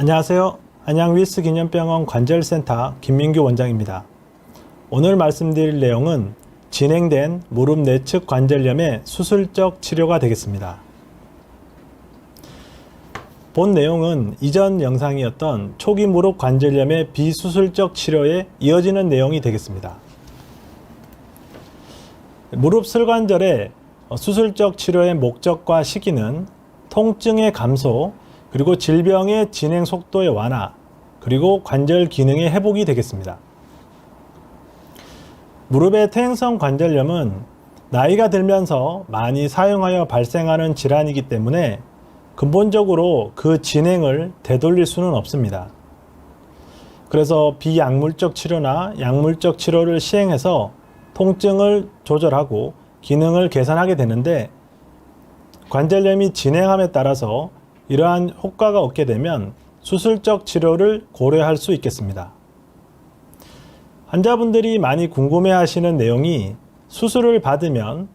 안녕하세요. 안양 윌스 기념병원 관절센터 김민규 원장입니다. 오늘 말씀드릴 내용은 진행된 무릎 내측 관절염의 수술적 치료가 되겠습니다. 본 내용은 이전 영상이었던 초기 무릎 관절염의 비수술적 치료에 이어지는 내용이 되겠습니다. 무릎 슬관절의 수술적 치료의 목적과 시기는 통증의 감소, 그리고 질병의 진행 속도의 완화, 그리고 관절 기능의 회복이 되겠습니다. 무릎의 퇴행성 관절염은 나이가 들면서 많이 사용하여 발생하는 질환이기 때문에 근본적으로 그 진행을 되돌릴 수는 없습니다. 그래서 비약물적 치료나 약물적 치료를 시행해서 통증을 조절하고 기능을 개선하게 되는데, 관절염이 진행함에 따라서 이러한 효과가 없게 되면 수술적 치료를 고려할 수 있겠습니다. 환자분들이 많이 궁금해 하시는 내용이 수술을 받으면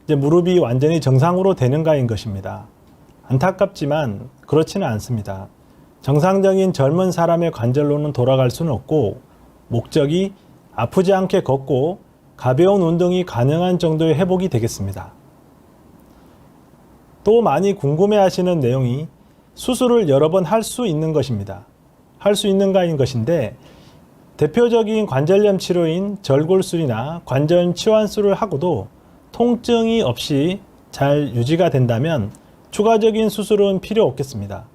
이제 무릎이 완전히 정상으로 되는가인 것입니다. 안타깝지만 그렇지는 않습니다. 정상적인 젊은 사람의 관절로는 돌아갈 수는 없고, 목적이 아프지 않게 걷고 가벼운 운동이 가능한 정도의 회복이 되겠습니다. 또 많이 궁금해 하시는 내용이 수술을 여러 번 할 수 있는 것입니다. 할 수 있는가인 것인데, 대표적인 관절염 치료인 절골술이나 관절 치환술을 하고도 통증이 없이 잘 유지가 된다면 추가적인 수술은 필요 없겠습니다.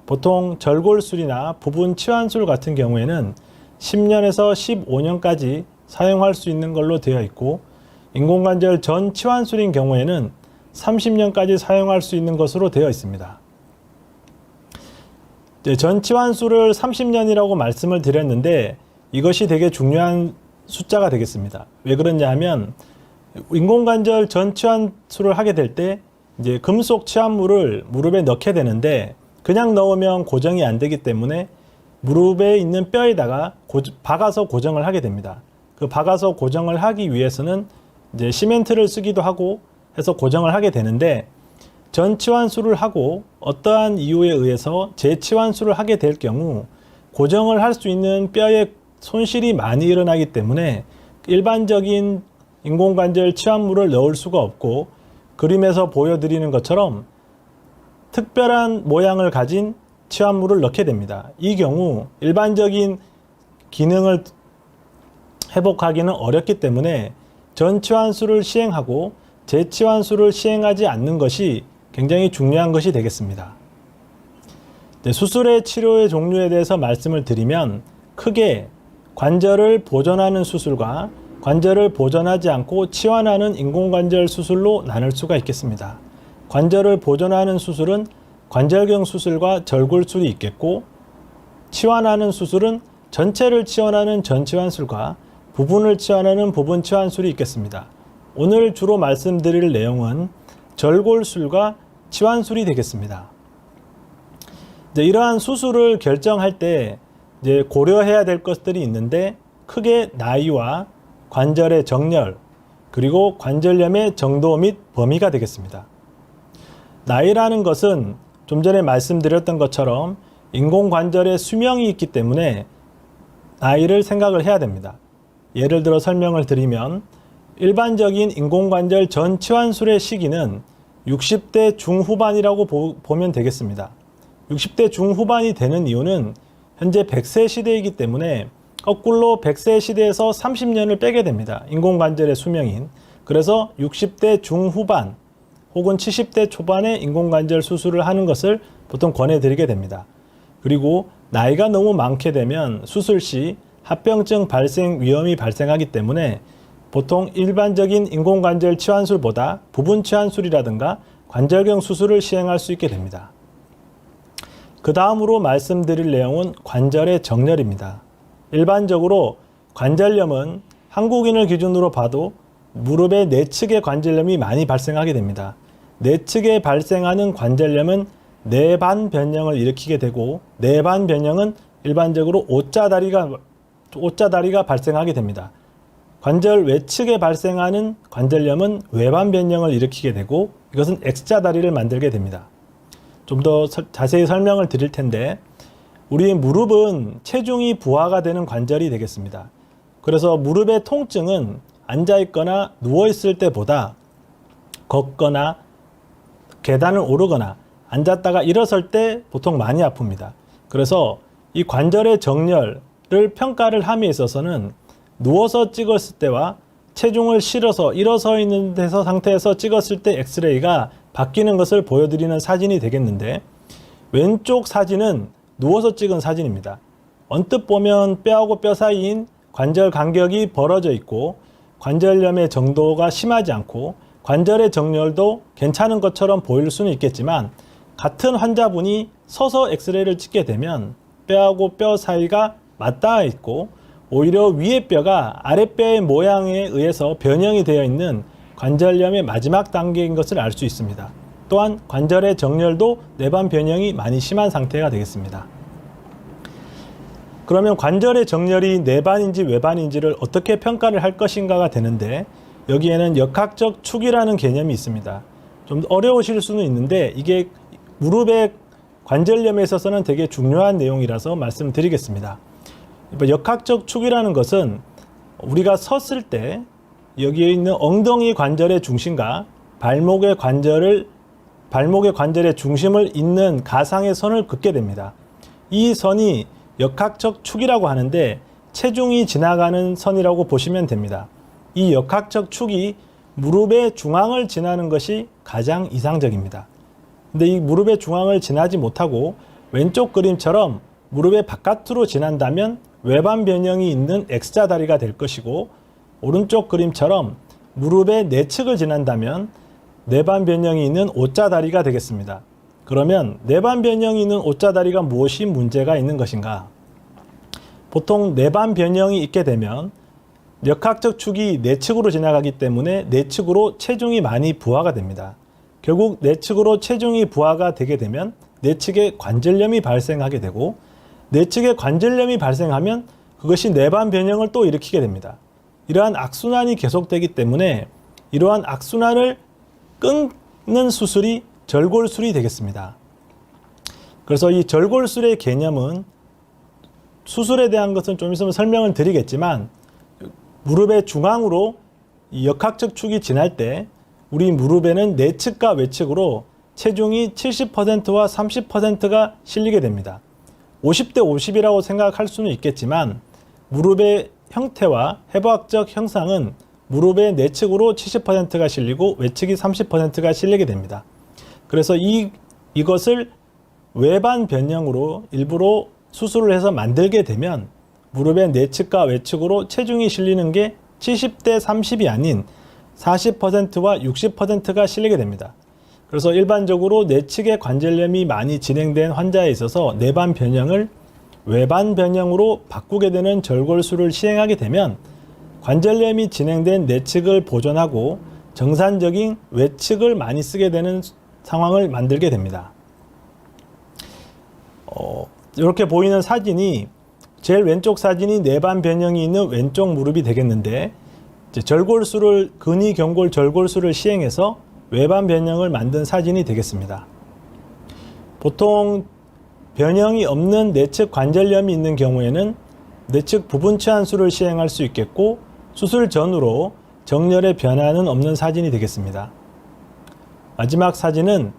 보통 절골술이나 부분 치환술 같은 경우에는 10년에서 15년까지 사용할 수 있는 걸로 되어 있고, 인공관절 전 치환술인 경우에는 30년까지 사용할 수 있는 것으로 되어 있습니다. 전 치환술을 30년이라고 말씀을 드렸는데, 이것이 되게 중요한 숫자가 되겠습니다. 왜 그러냐 하면, 인공관절 전 치환술을 하게 될 때 이제 금속 치환물을 무릎에 넣게 되는데, 그냥 넣으면 고정이 안 되기 때문에 무릎에 있는 뼈에다가 박아서 고정을 하게 됩니다. 그 박아서 고정을 하기 위해서는 이제 시멘트를 쓰기도 하고 해서 고정을 하게 되는데, 전 치환술을 하고 어떠한 이유에 의해서 재치환술을 하게 될 경우 고정을 할 수 있는 뼈에 손실이 많이 일어나기 때문에 일반적인 인공관절 치환물을 넣을 수가 없고, 그림에서 보여드리는 것처럼 특별한 모양을 가진 치환물을 넣게 됩니다. 이 경우 일반적인 기능을 회복하기는 어렵기 때문에 전 치환술을 시행하고 재치환술을 시행하지 않는 것이 굉장히 중요한 것이 되겠습니다. 수술의 치료의 종류에 대해서 말씀을 드리면, 크게 관절을 보존하는 수술과 관절을 보존하지 않고 치환하는 인공관절 수술로 나눌 수가 있겠습니다. 관절을 보존하는 수술은 관절경 수술과 절골술이 있겠고, 치환하는 수술은 전체를 치환하는 전치환술과 부분을 치환하는 부분치환술이 있겠습니다. 오늘 주로 말씀드릴 내용은 절골술과 치환술이 되겠습니다. 이러한 수술을 결정할 때 이제 고려해야 될 것들이 있는데, 크게 나이와 관절의 정렬, 그리고 관절염의 정도 및 범위가 되겠습니다. 나이라는 것은 좀 전에 말씀드렸던 것처럼 인공관절의 수명이 있기 때문에 나이를 생각을 해야 됩니다. 예를 들어 설명을 드리면, 일반적인 인공관절 전 치환술의 시기는 60대 중후반이라고 보면 되겠습니다. 60대 중후반이 되는 이유는 현재 100세 시대이기 때문에 거꾸로 100세 시대에서 30년을 빼게 됩니다. 인공관절의 수명인. 그래서 60대 중후반 혹은 70대 초반에 인공관절 수술을 하는 것을 보통 권해드리게 됩니다. 그리고 나이가 너무 많게 되면 수술 시 합병증 발생 위험이 발생하기 때문에 보통 일반적인 인공관절 치환술보다 부분 치환술이라든가 관절경 수술을 시행할 수 있게 됩니다. 그 다음으로 말씀드릴 내용은 관절의 정렬입니다. 일반적으로 관절염은 한국인을 기준으로 봐도 무릎의 내측의 관절염이 많이 발생하게 됩니다. 내측에 발생하는 관절염은 내반 변형을 일으키게 되고, 내반 변형은 일반적으로 O자다리가 발생하게 됩니다. 관절 외측에 발생하는 관절염은 외반 변형을 일으키게 되고, 이것은 X자 다리를 만들게 됩니다. 좀 더 자세히 설명을 드릴 텐데, 우리 무릎은 체중이 부하가 되는 관절이 되겠습니다. 그래서 무릎의 통증은 앉아있거나 누워있을 때보다 걷거나 계단을 오르거나 앉았다가 일어설 때 보통 많이 아픕니다. 그래서 이 관절의 정렬을 평가를 함에 있어서는 누워서 찍었을 때와 체중을 실어서 일어서 있는 상태에서 찍었을 때 엑스레이가 바뀌는 것을 보여드리는 사진이 되겠는데, 왼쪽 사진은 누워서 찍은 사진입니다. 언뜻 보면 뼈하고 뼈 사이인 관절 간격이 벌어져 있고 관절염의 정도가 심하지 않고 관절의 정렬도 괜찮은 것처럼 보일 수는 있겠지만, 같은 환자분이 서서 엑스레이를 찍게 되면 뼈하고 뼈 사이가 맞닿아 있고 오히려 위의 뼈가 아랫뼈의 모양에 의해서 변형이 되어 있는 관절염의 마지막 단계인 것을 알 수 있습니다. 또한 관절의 정렬도 내반 변형이 많이 심한 상태가 되겠습니다. 그러면 관절의 정렬이 내반인지 외반인지를 어떻게 평가를 할 것인가가 되는데, 여기에는 역학적 축이라는 개념이 있습니다. 좀 어려우실 수는 있는데 이게 무릎의 관절염에 있어서는 되게 중요한 내용이라서 말씀드리겠습니다. 역학적 축이라는 것은 우리가 섰을 때 여기에 있는 엉덩이 관절의 중심과 발목의 관절의 중심을 잇는 가상의 선을 긋게 됩니다. 이 선이 역학적 축이라고 하는데 체중이 지나가는 선이라고 보시면 됩니다. 이 역학적 축이 무릎의 중앙을 지나는 것이 가장 이상적입니다. 근데 이 무릎의 중앙을 지나지 못하고 왼쪽 그림처럼 무릎의 바깥으로 지난다면 외반 변형이 있는 X자 다리가 될 것이고, 오른쪽 그림처럼 무릎의 내측을 지난다면 내반 변형이 있는 O자 다리가 되겠습니다. 그러면 내반 변형이 있는 O자 다리가 무엇이 문제가 있는 것인가? 보통 내반 변형이 있게 되면 역학적 축이 내측으로 지나가기 때문에 내측으로 체중이 많이 부하가 됩니다. 결국 내측으로 체중이 부하가 되게 되면 내측에 관절염이 발생하게 되고, 내측에 관절염이 발생하면 그것이 내반 변형을 또 일으키게 됩니다. 이러한 악순환이 계속되기 때문에 이러한 악순환을 끊는 수술이 절골술이 되겠습니다. 그래서 이 절골술의 개념은 수술에 대한 것은 좀 있으면 설명을 드리겠지만, 무릎의 중앙으로 이 역학적 축이 지날 때 우리 무릎에는 내측과 외측으로 체중이 70%와 30%가 실리게 됩니다. 50대 50이라고 생각할 수는 있겠지만 무릎의 형태와 해부학적 형상은 무릎의 내측으로 70%가 실리고 외측이 30%가 실리게 됩니다. 그래서 이것을 외반 변형으로 일부러 수술을 해서 만들게 되면 무릎의 내측과 외측으로 체중이 실리는 게 70대 30이 아닌 40%와 60%가 실리게 됩니다. 그래서 일반적으로 내측의 관절염이 많이 진행된 환자에 있어서 내반 변형을 외반 변형으로 바꾸게 되는 절골술을 시행하게 되면 관절염이 진행된 내측을 보존하고 정상적인 외측을 많이 쓰게 되는 상황을 만들게 됩니다. 이렇게 보이는 사진이, 제일 왼쪽 사진이 내반 변형이 있는 왼쪽 무릎이 되겠는데, 절골술을 근위경골 절골술을 시행해서 외반 변형을 만든 사진이 되겠습니다. 보통 변형이 없는 내측 관절염이 있는 경우에는 내측 부분 치환술을 시행할 수 있겠고, 수술 전후로 정렬의 변화는 없는 사진이 되겠습니다. 마지막 사진은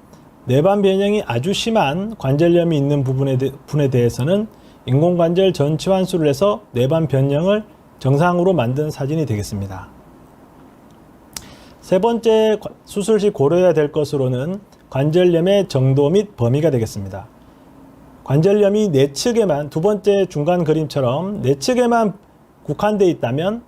내반 변형이 아주 심한 관절염이 있는 부분에 대해서는 인공관절 전치환술을 해서 내반 변형을 정상으로 만든 사진이 되겠습니다. 세 번째 수술 시 고려해야 될 것으로는 관절염의 정도 및 범위가 되겠습니다. 관절염이 내측에만, 두 번째 중간 그림처럼 내측에만 국한되어 있다면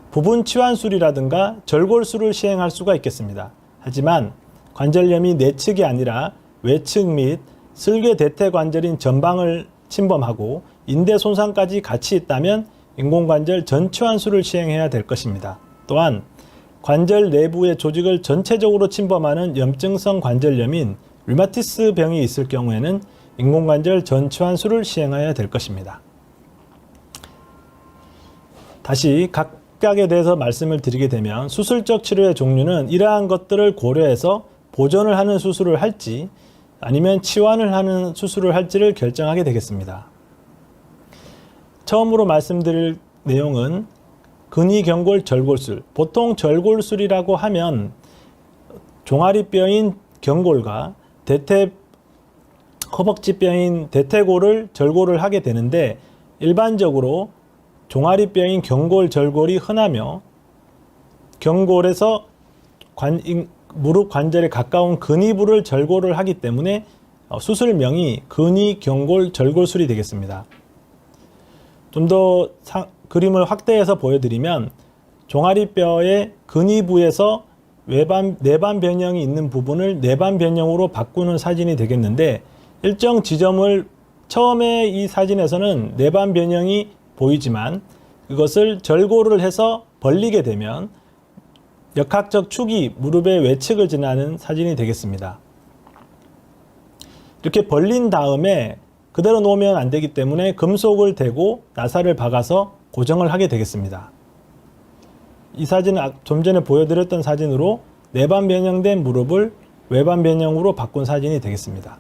부분 치환술이라든가 절골술을 시행할 수가 있겠습니다. 하지만 관절염이 내측이 아니라 외측 및 슬개 대퇴 관절인 전방을 침범하고 인대 손상까지 같이 있다면 인공관절 전치환술을 시행해야 될 것입니다. 또한 관절 내부의 조직을 전체적으로 침범하는 염증성 관절염인 류마티스 병이 있을 경우에는 인공관절 전치환술을 시행해야 될 것입니다. 다시 각각에 대해서 말씀을 드리게 되면, 수술적 치료의 종류는 이러한 것들을 고려해서 보존을 하는 수술을 할지, 아니면 치환을 하는 수술을 할지를 결정하게 되겠습니다. 처음으로 말씀드릴 내용은 근위경골 절골술. 보통 절골술이라고 하면 종아리뼈인 경골과 허벅지뼈인 대퇴골을 절골을 하게 되는데, 일반적으로 종아리뼈인 경골 절골이 흔하며 경골에서 무릎 관절에 가까운 근위부를 절골을 하기 때문에 수술명이 근위경골 절골술이 되겠습니다. 좀 더 그림을 확대해서 보여드리면, 종아리뼈의 근위부에서 내반 변형이 있는 부분을 내반 변형으로 바꾸는 사진이 되겠는데, 일정 지점을 처음에 이 사진에서는 내반 변형이 보이지만 그것을 절골을 해서 벌리게 되면 역학적 축이 무릎의 외측을 지나는 사진이 되겠습니다. 이렇게 벌린 다음에 그대로 놓으면 안 되기 때문에 금속을 대고 나사를 박아서 고정을 하게 되겠습니다. 이 사진은 좀 전에 보여드렸던 사진으로 내반 변형된 무릎을 외반 변형으로 바꾼 사진이 되겠습니다.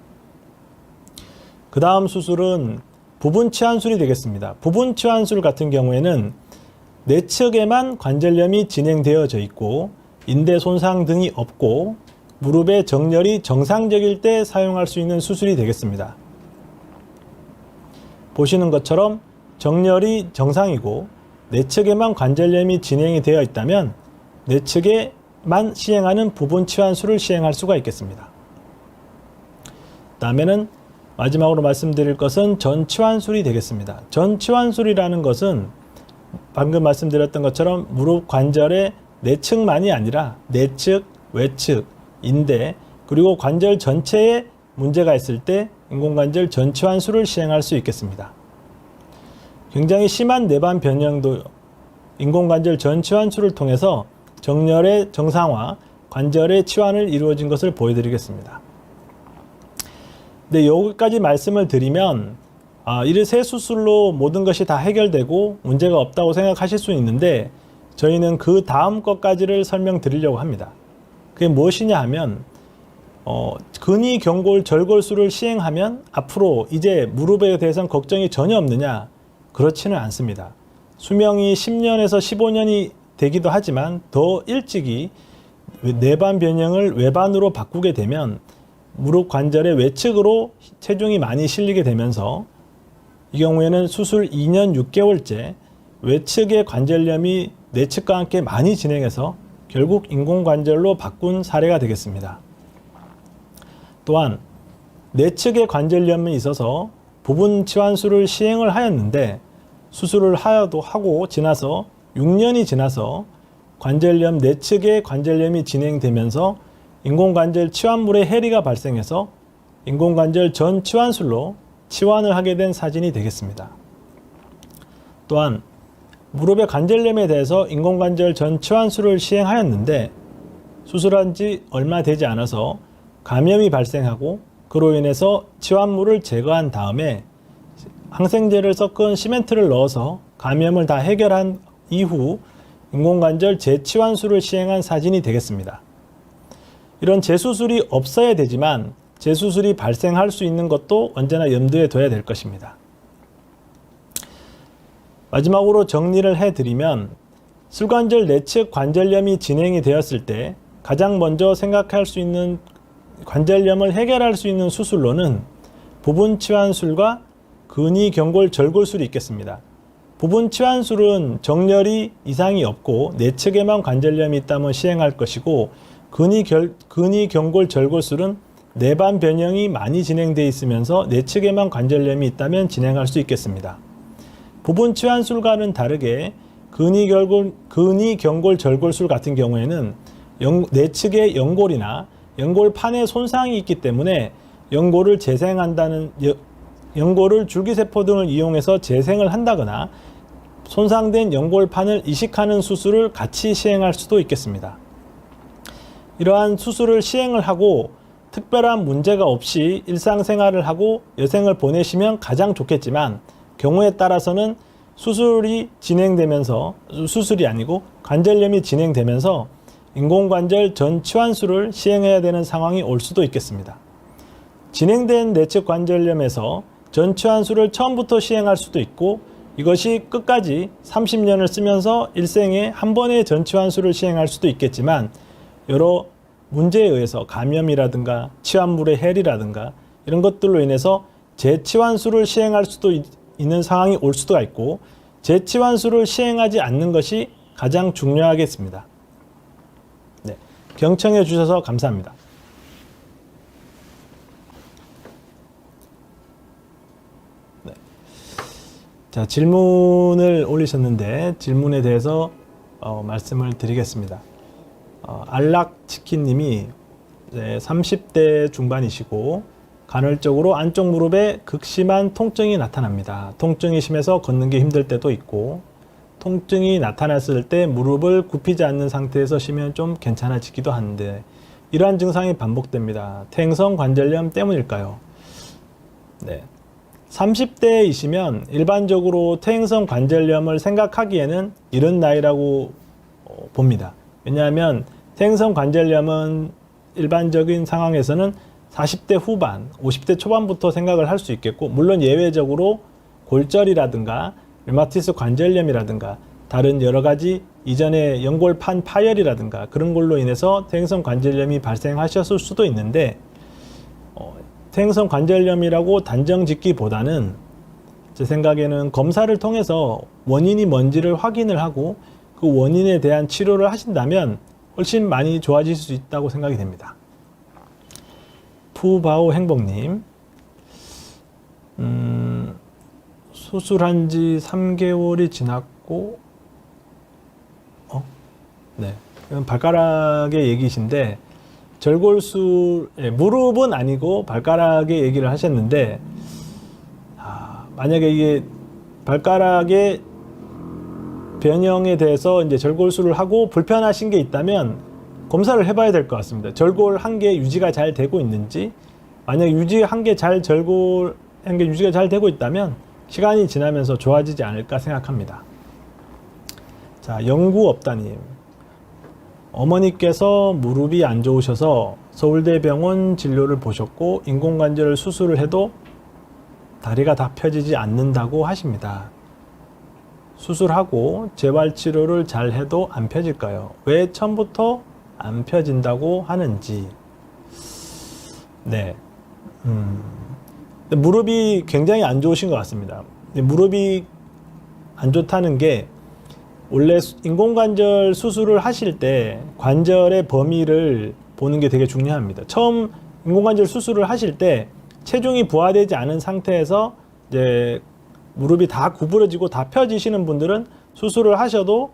그 다음 수술은 부분 치환술이 되겠습니다. 부분 치환술 같은 경우에는 내측에만 관절염이 진행되어져 있고 인대 손상 등이 없고 무릎의 정렬이 정상적일 때 사용할 수 있는 수술이 되겠습니다. 보시는 것처럼 정렬이 정상이고 내측에만 관절염이 진행이 되어 있다면 내측에만 시행하는 부분 치환술을 시행할 수가 있겠습니다. 다음에는 마지막으로 말씀드릴 것은 전치환술이 되겠습니다. 전치환술이라는 것은 방금 말씀드렸던 것처럼 무릎 관절의 내측만이 아니라 내측, 외측, 인대, 그리고 관절 전체에 문제가 있을 때 인공관절 전치환술을 시행할 수 있겠습니다. 굉장히 심한 내반 변형도 인공관절 전치환술을 통해서 정렬의 정상화, 관절의 치환을 이루어진 것을 보여드리겠습니다. 네, 여기까지 말씀을 드리면 이 세 수술로 모든 것이 다 해결되고 문제가 없다고 생각하실 수 있는데, 저희는 그 다음 것까지를 설명드리려고 합니다. 그게 무엇이냐 하면 근위경골 절골술을 시행하면 앞으로 이제 무릎에 대해서는 걱정이 전혀 없느냐? 그렇지는 않습니다. 수명이 10년에서 15년이 되기도 하지만 더 일찍이 내반 변형을 외반으로 바꾸게 되면 무릎 관절의 외측으로 체중이 많이 실리게 되면서 이 경우에는 수술 2년 6개월째 외측의 관절염이 내측과 함께 많이 진행해서 결국 인공관절로 바꾼 사례가 되겠습니다. 또한 내측의 관절염이 있어서 부분 치환술을 시행을 하였는데 수술을 하고 지나서 6년이 지나서 관절염 내측의 관절염이 진행되면서 인공관절 치환물에 해리가 발생해서 인공관절 전 치환술로 치환을 하게 된 사진이 되겠습니다. 또한 무릎의 관절염에 대해서 인공관절 전 치환술을 시행하였는데 수술한 지 얼마 되지 않아서 감염이 발생하고 그로 인해서 치환물을 제거한 다음에 항생제를 섞은 시멘트를 넣어서 감염을 다 해결한 이후 인공관절 재치환술을 시행한 사진이 되겠습니다. 이런 재수술이 없어야 되지만 재수술이 발생할 수 있는 것도 언제나 염두에 둬야 될 것입니다. 마지막으로 정리를 해드리면 슬관절 내측 관절염이 진행이 되었을 때 가장 먼저 생각할 수 있는 관절염을 해결할 수 있는 수술로는 부분 치환술과 근위경골 절골술이 있겠습니다. 부분 치환술은 정렬이 이상이 없고 내측에만 관절염이 있다면 시행할 것이고 근위경골 절골술은 내반 변형이 많이 진행되어 있으면서 내측에만 관절염이 있다면 진행할 수 있겠습니다. 부분 치환술과는 다르게 근위경골 절골술 같은 경우에는 내측의 연골이나 연골판에 손상이 있기 때문에 연골을 줄기세포 등을 이용해서 재생을 한다거나 손상된 연골판을 이식하는 수술을 같이 시행할 수도 있겠습니다. 이러한 수술을 시행을 하고 특별한 문제가 없이 일상생활을 하고 여생을 보내시면 가장 좋겠지만 경우에 따라서는 수술이 아니고 관절염이 진행되면서 인공관절 전 치환술을 시행해야 되는 상황이 올 수도 있겠습니다. 진행된 내측 관절염에서 전치환수를 처음부터 시행할 수도 있고 이것이 끝까지 30년을 쓰면서 일생에 한 번의 전치환수를 시행할 수도 있겠지만 여러 문제에 의해서 감염이라든가 치환물의 해리라든가 이런 것들로 인해서 재치환수를 시행할 수도 있는 상황이 올 수도 있고 재치환수를 시행하지 않는 것이 가장 중요하겠습니다. 네, 경청해 주셔서 감사합니다. 네. 자, 질문을 올리셨는데 질문에 대해서 말씀을 드리겠습니다. 알락치킨님이 30대 중반이시고 간헐적으로 안쪽 무릎에 극심한 통증이 나타납니다. 통증이 심해서 걷는 게 힘들 때도 있고 통증이 나타났을 때 무릎을 굽히지 않는 상태에서 쉬면 좀 괜찮아지기도 하는데 이러한 증상이 반복됩니다. 퇴행성 관절염 때문일까요? 네. 30대이시면 일반적으로 퇴행성 관절염을 생각하기에는 이른 나이라고 봅니다. 왜냐하면 퇴행성 관절염은 일반적인 상황에서는 40대 후반, 50대 초반부터 생각을 할 수 있겠고 물론 예외적으로 골절이라든가 류마티스 관절염이라든가 다른 여러 가지 이전에 연골판 파열이라든가 그런 걸로 인해서 퇴행성 관절염이 발생하셨을 수도 있는데 퇴행성 관절염이라고 단정 짓기보다는 제 생각에는 검사를 통해서 원인이 뭔지를 확인을 하고 그 원인에 대한 치료를 하신다면 훨씬 많이 좋아질 수 있다고 생각이 됩니다. 푸바오 행복님, 수술한 지 3개월이 지났고, 네. 이건 발가락의 얘기신데, 무릎은 아니고 발가락의 얘기를 하셨는데, 만약에 이게 발가락의 변형에 대해서 이제 절골술을 하고 불편하신 게 있다면 검사를 해봐야 될 것 같습니다. 절골한 게 유지가 잘 되고 있는지, 만약 유지한 게 유지가 잘 되고 있다면 시간이 지나면서 좋아지지 않을까 생각합니다. 자, 연구업다님. 어머니께서 무릎이 안 좋으셔서 서울대병원 진료를 보셨고 인공관절 수술을 해도 다리가 다 펴지지 않는다고 하십니다. 수술하고 재활치료를 잘 해도 안 펴질까요? 왜 처음부터 안 펴진다고 하는지. 네. 무릎이 굉장히 안 좋으신 것 같습니다. 무릎이 안 좋다는 게 원래 인공관절 수술을 하실 때 관절의 범위를 보는 게 되게 중요합니다. 처음 인공관절 수술을 하실 때 체중이 부하되지 않은 상태에서 이제 무릎이 다 구부러지고 다 펴지시는 분들은 수술을 하셔도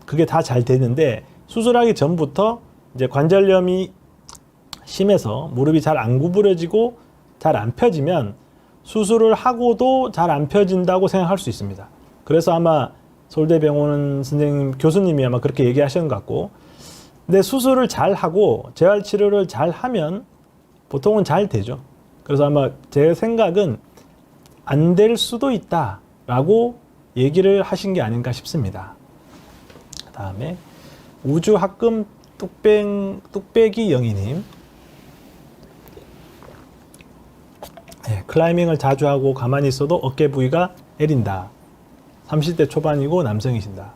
그게 다 잘 되는데 수술하기 전부터 이제 관절염이 심해서 무릎이 잘 안 구부러지고 잘 안 펴지면 수술을 하고도 잘 안 펴진다고 생각할 수 있습니다. 그래서 아마 서울대병원 교수님이 아마 그렇게 얘기하시는 것 같고, 근데 수술을 잘 하고 재활치료를 잘 하면 보통은 잘 되죠. 그래서 아마 제 생각은 안 될 수도 있다라고 얘기를 하신 게 아닌가 싶습니다. 다음에 우주학금 뚝배기 영희님. 네, 클라이밍을 자주 하고 가만히 있어도 어깨 부위가 애린다. 30대 초반이고 남성이신다.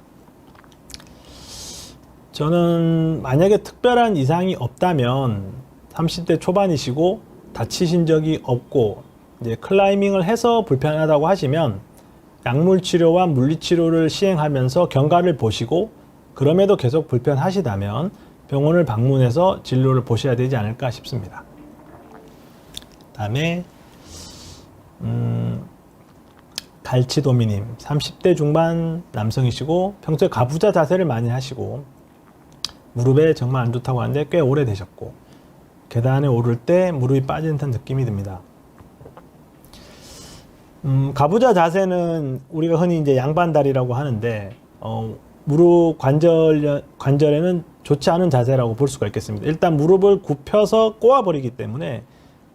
저는 만약에 특별한 이상이 없다면 30대 초반이시고 다치신 적이 없고 이제 클라이밍을 해서 불편하다고 하시면 약물 치료와 물리 치료를 시행하면서 경과를 보시고 그럼에도 계속 불편하시다면 병원을 방문해서 진료를 보셔야 되지 않을까 싶습니다. 다음에 갈치도미님, 30대 중반 남성이시고 평소에 가부좌 자세를 많이 하시고 무릎에 정말 안 좋다고 하는데 꽤 오래 되셨고 계단에 오를 때 무릎이 빠지는 듯한 느낌이 듭니다. 가부좌 자세는 우리가 흔히 이제 양반다리라고 하는데 무릎 관절에는 좋지 않은 자세라고 볼 수가 있겠습니다. 일단 무릎을 굽혀서 꼬아버리기 때문에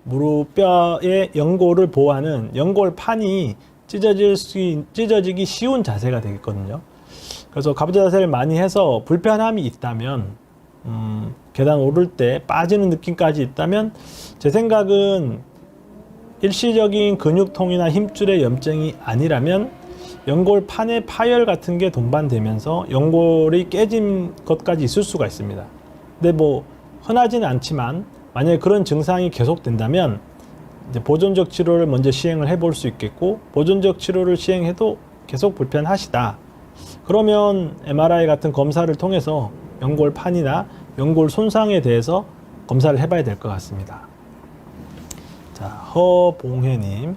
무릎뼈의 연골을 보호하는 연골판이 찢어지기 쉬운 자세가 되겠거든요. 그래서 가부좌 자세를 많이 해서 불편함이 있다면 계단 오를 때 빠지는 느낌까지 있다면 제 생각은 일시적인 근육통이나 힘줄의 염증이 아니라면 연골판의 파열 같은 게 동반되면서 연골이 깨진 것까지 있을 수가 있습니다. 근데 뭐 흔하지는 않지만 만약에 그런 증상이 계속된다면 이제 보존적 치료를 먼저 시행을 해볼 수 있겠고, 보존적 치료를 시행해도 계속 불편하시다 그러면 MRI 같은 검사를 통해서 연골판이나 연골 손상에 대해서 검사를 해봐야 될 것 같습니다. 자, 허봉혜님,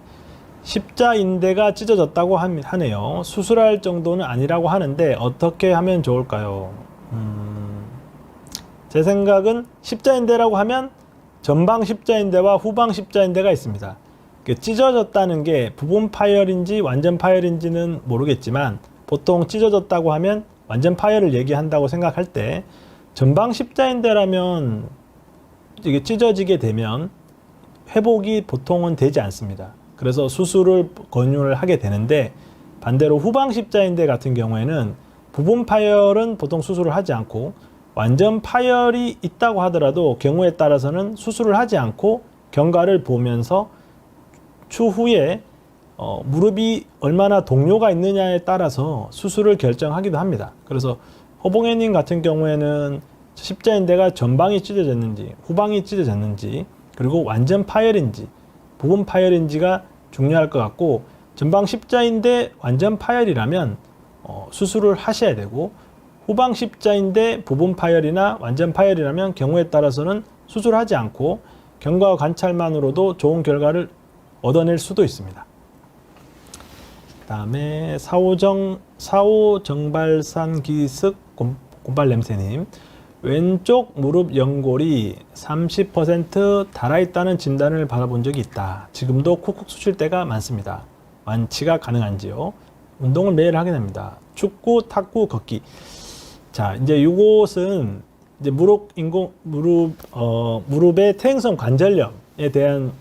십자인대가 찢어졌다고 하네요. 수술할 정도는 아니라고 하는데 어떻게 하면 좋을까요? 제 생각은 십자인대라고 하면 전방 십자인대와 후방 십자인대가 있습니다. 찢어졌다는 게 부분 파열인지 완전 파열인지는 모르겠지만 보통 찢어졌다고 하면 완전 파열을 얘기한다고 생각할 때, 전방 십자인대라면 이게 찢어지게 되면 회복이 보통은 되지 않습니다. 그래서 수술을 권유를 하게 되는데, 반대로 후방 십자인대 같은 경우에는 부분 파열은 보통 수술을 하지 않고 완전 파열이 있다고 하더라도 경우에 따라서는 수술을 하지 않고 경과를 보면서 추후에 무릎이 얼마나 동요가 있느냐에 따라서 수술을 결정하기도 합니다. 그래서 허봉혜님 같은 경우에는 십자인대가 전방이 찢어졌는지 후방이 찢어졌는지 그리고 완전 파열인지 부분 파열인지가 중요할 것 같고, 전방 십자인대 완전 파열이라면 수술을 하셔야 되고, 후방 십자인대 부분 파열이나 완전 파열이라면 경우에 따라서는 수술하지 않고 경과 관찰만으로도 좋은 결과를 얻어낼 수도 있습니다. 다음에 사오정발산 기습 곰발냄새님, 왼쪽 무릎 연골이 30% 닳아있다는 진단을 받아본 적이 있다. 지금도 쿡쿡 쑤실 때가 많습니다. 완치가 가능한지요? 운동을 매일 하게 됩니다. 축구, 탁구, 걷기. 자, 이제 이것은 이제 무릎의 퇴행성 관절염에 대한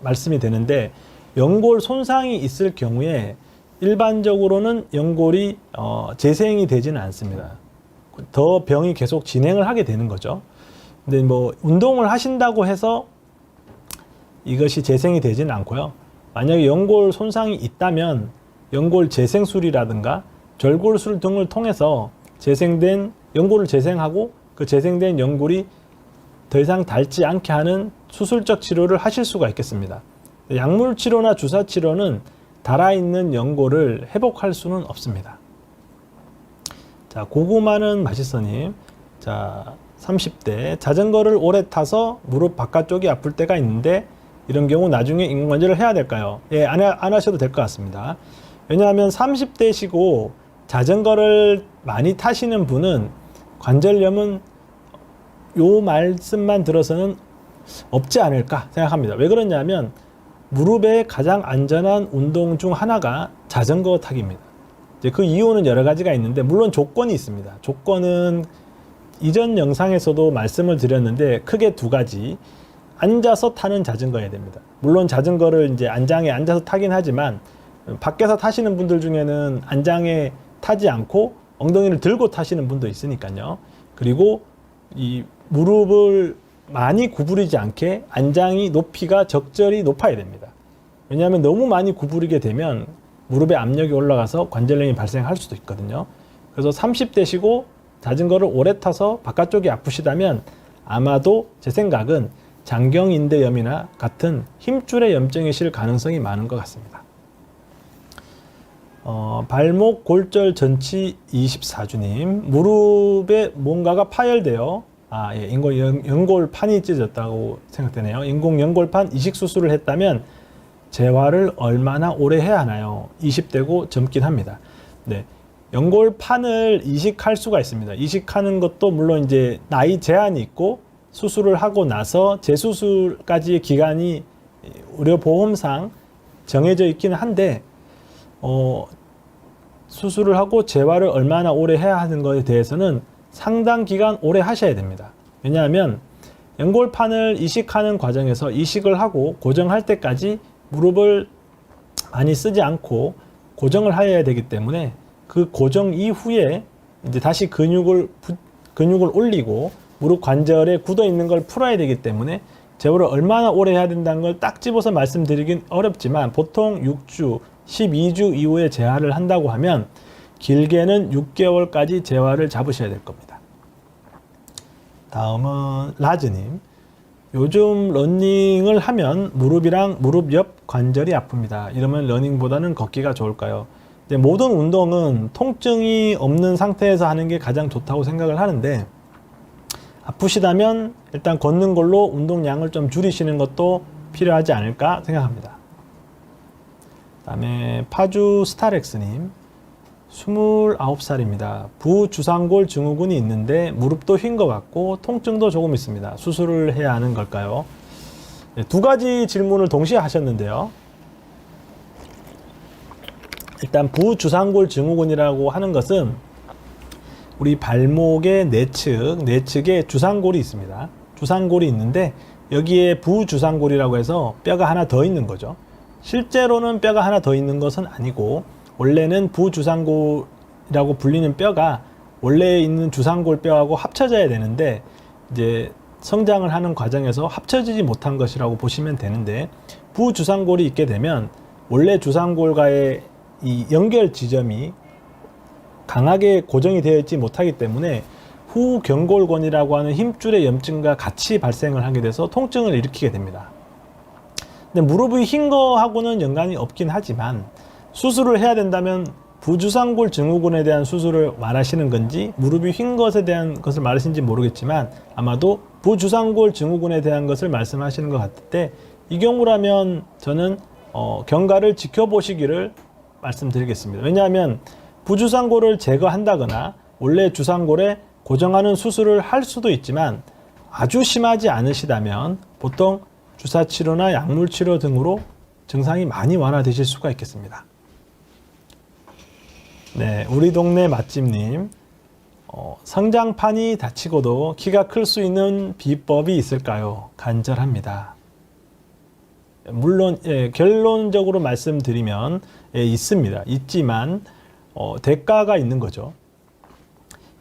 말씀이 되는데, 연골 손상이 있을 경우에 일반적으로는 연골이 재생이 되지는 않습니다. 더 병이 계속 진행을 하게 되는 거죠. 근데 뭐 운동을 하신다고 해서 이것이 재생이 되지는 않고요. 만약에 연골 손상이 있다면 연골 재생술이라든가 절골술 등을 통해서 재생된 연골을 재생하고 그 재생된 연골이 더 이상 닳지 않게 하는 수술적 치료를 하실 수가 있겠습니다. 약물 치료나 주사 치료는 닳아있는 연골을 회복할 수는 없습니다. 자, 고구마는 맛있어님. 자, 30대. 자전거를 오래 타서 무릎 바깥쪽이 아플 때가 있는데 이런 경우 나중에 인공관절을 해야 될까요? 예, 안 하셔도 될 것 같습니다. 왜냐하면 30대시고 자전거를 많이 타시는 분은 관절염은 요 말씀만 들어서는 없지 않을까 생각합니다. 왜 그러냐면 무릎의 가장 안전한 운동 중 하나가 자전거 타기입니다. 이제 그 이유는 여러 가지가 있는데, 물론 조건이 있습니다. 조건은 이전 영상에서도 말씀을 드렸는데 크게 두 가지. 앉아서 타는 자전거여야 됩니다. 물론 자전거를 이제 안장에 앉아서 타긴 하지만 밖에서 타시는 분들 중에는 안장에 타지 않고 엉덩이를 들고 타시는 분도 있으니까요. 그리고 이 무릎을 많이 구부리지 않게 안장이 높이가 적절히 높아야 됩니다. 왜냐하면 너무 많이 구부리게 되면 무릎에 압력이 올라가서 관절염이 발생할 수도 있거든요. 그래서 30대시고 자전거를 오래 타서 바깥쪽이 아프시다면 아마도 제 생각은 장경인대염이나 같은 힘줄의 염증이실 가능성이 많은 것 같습니다. 발목 골절 전치 24주님, 무릎에 뭔가가 파열되어 예, 연골판이 찢어졌다고 생각되네요. 인공 연골판 이식 수술을 했다면 재활을 얼마나 오래 해야 하나요? 20대고 젊긴 합니다. 네, 연골판을 이식할 수가 있습니다. 이식하는 것도 물론 이제 나이 제한이 있고 수술을 하고 나서 재수술까지의 기간이 의료보험상 정해져 있기는 한데 수술을 하고 재활을 얼마나 오래 해야 하는 것에 대해서는 상당 기간 오래 하셔야 됩니다. 왜냐하면 연골판을 이식하는 과정에서 이식을 하고 고정할 때까지 무릎을 많이 쓰지 않고 고정을 해야 되기 때문에 그 고정 이후에 이제 다시 근육을 올리고 무릎 관절에 굳어 있는 걸 풀어야 되기 때문에 제어를 얼마나 오래 해야 된다는 걸 딱 집어서 말씀드리긴 어렵지만 보통 6주, 12주 이후에 재활을 한다고 하면 길게는 6개월까지 재활을 잡으셔야 될 겁니다. 다음은 라즈님. 요즘 러닝을 하면 무릎이랑 무릎 옆 관절이 아픕니다. 이러면 러닝보다는 걷기가 좋을까요? 모든 운동은 통증이 없는 상태에서 하는 게 가장 좋다고 생각을 하는데 아프시다면 일단 걷는 걸로 운동량을 좀 줄이시는 것도 필요하지 않을까 생각합니다. 그 다음에 파주 스타렉스님. 29살입니다. 부주상골 증후군이 있는데 무릎도 휜 것 같고 통증도 조금 있습니다. 수술을 해야 하는 걸까요? 네, 두 가지 질문을 동시에 하셨는데요. 일단 부주상골 증후군이라고 하는 것은 우리 발목의 내측에 주상골이 있습니다. 주상골이 있는데 여기에 부주상골이라고 해서 뼈가 하나 더 있는 거죠. 실제로는 뼈가 하나 더 있는 것은 아니고 원래는 부주상골이라고 불리는 뼈가 원래 있는 주상골 뼈하고 합쳐져야 되는데 이제 성장을 하는 과정에서 합쳐지지 못한 것이라고 보시면 되는데 부주상골이 있게 되면 원래 주상골과의 이 연결 지점이 강하게 고정이 되어 있지 못하기 때문에 후경골권이라고 하는 힘줄의 염증과 같이 발생을 하게 돼서 통증을 일으키게 됩니다. 근데 무릎이 휜 거하고는 연관이 없긴 하지만 수술을 해야 된다면 부주상골 증후군에 대한 수술을 말하시는 건지 무릎이 휜 것에 대한 것을 말하시는지 모르겠지만 아마도 부주상골 증후군에 대한 것을 말씀하시는 것 같은데 이 경우라면 저는 경과를 지켜보시기를 말씀드리겠습니다. 왜냐하면 부주상골을 제거한다거나 원래 주상골에 고정하는 수술을 할 수도 있지만 아주 심하지 않으시다면 보통 주사치료나 약물치료 등으로 증상이 많이 완화되실 수가 있겠습니다. 네, 우리 동네 맛집님. 성장판이 다치고도 키가 클 수 있는 비법이 있을까요? 간절합니다. 물론 결론적으로 말씀드리면 있습니다. 있지만 대가가 있는 거죠.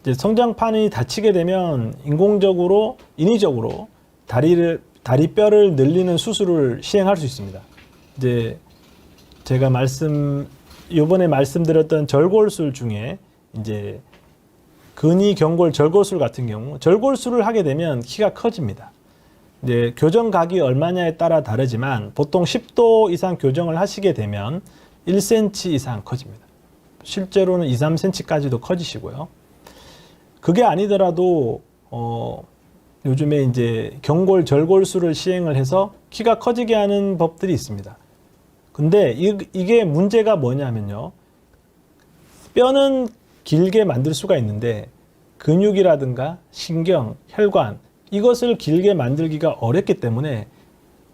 이제 성장판이 다치게 되면 인위적으로 다리뼈를 늘리는 수술을 시행할 수 있습니다. 이제 제가 이번에 말씀드렸던 절골술 중에 이제 근위경골 절골술 같은 경우 절골술을 하게 되면 키가 커집니다. 이제 교정각이 얼마냐에 따라 다르지만 보통 10도 이상 교정을 하시게 되면 1cm 이상 커집니다. 실제로는 2, 3cm까지도 커지시고요. 그게 아니더라도 요즘에 이제 경골 절골술을 시행을 해서 키가 커지게 하는 법들이 있습니다. 근데 이게 문제가 뭐냐면요. 뼈는 길게 만들 수가 있는데 근육이라든가 신경, 혈관 이것을 길게 만들기가 어렵기 때문에